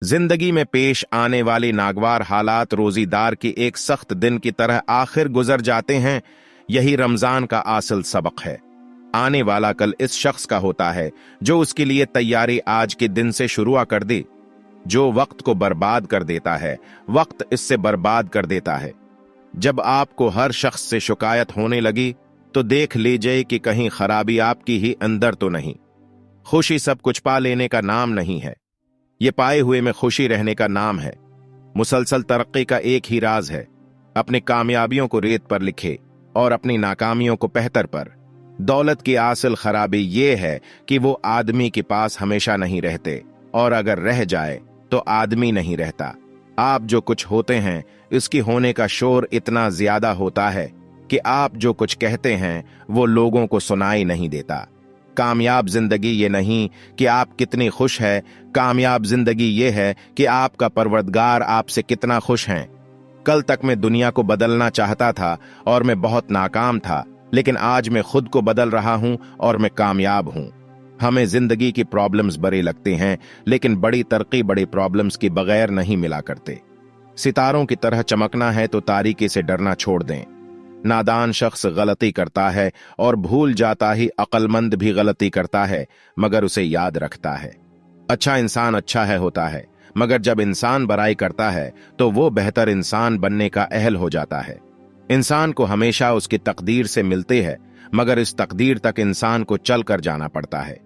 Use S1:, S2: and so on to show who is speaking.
S1: जिंदगी में पेश आने वाली नागवार हालात रोजीदार की एक सख्त दिन की तरह आखिर गुजर जाते हैं। यही रमजान का असल सबक है। आने वाला कल इस शख्स का होता है जो उसके लिए तैयारी आज के दिन से शुरू कर दे। जो वक्त को बर्बाद कर देता है, वक्त इससे बर्बाद कर देता है। जब आपको हर शख्स से शिकायत होने लगी तो देख लीजिए कि कहीं खराबी आपकी ही अंदर तो नहीं। खुशी सब कुछ पा लेने का नाम नहीं है, ये पाए हुए में खुशी रहने का नाम है। मुसलसल तरक्की का एक ही राज है, अपनी कामयाबियों को रेत पर लिखे और अपनी नाकामियों को पहतर पर। दौलत की असल खराबी ये है कि वो आदमी के पास हमेशा नहीं रहते, और अगर रह जाए तो आदमी नहीं रहता। आप जो कुछ होते हैं इसकी होने का शोर इतना ज्यादा होता है कि आप जो कुछ कहते हैं वो लोगों को सुनाई नहीं देता। कामयाब जिंदगी ये नहीं कि आप कितनी खुश है, कामयाब जिंदगी ये है कि आपका परवरदिगार आपसे कितना खुश हैं। कल तक मैं दुनिया को बदलना चाहता था और मैं बहुत नाकाम था, लेकिन आज मैं खुद को बदल रहा हूं और मैं कामयाब हूं। हमें जिंदगी की प्रॉब्लम्स बड़े लगते हैं, लेकिन बड़ी तरक्की बड़ी प्रॉब्लम्स के बगैर नहीं मिला करते। सितारों की तरह चमकना है तो तारीकी से डरना छोड़ दें। नादान शख्स गलती करता है और भूल जाता ही अक्लमंद भी गलती करता है, मगर उसे याद रखता है। अच्छा इंसान अच्छा है होता है, मगर जब इंसान बुराई करता है तो वो बेहतर इंसान बनने का अहल हो जाता है। इंसान को हमेशा उसकी तकदीर से मिलते हैं, मगर इस तकदीर तक इंसान को चल कर जाना पड़ता है।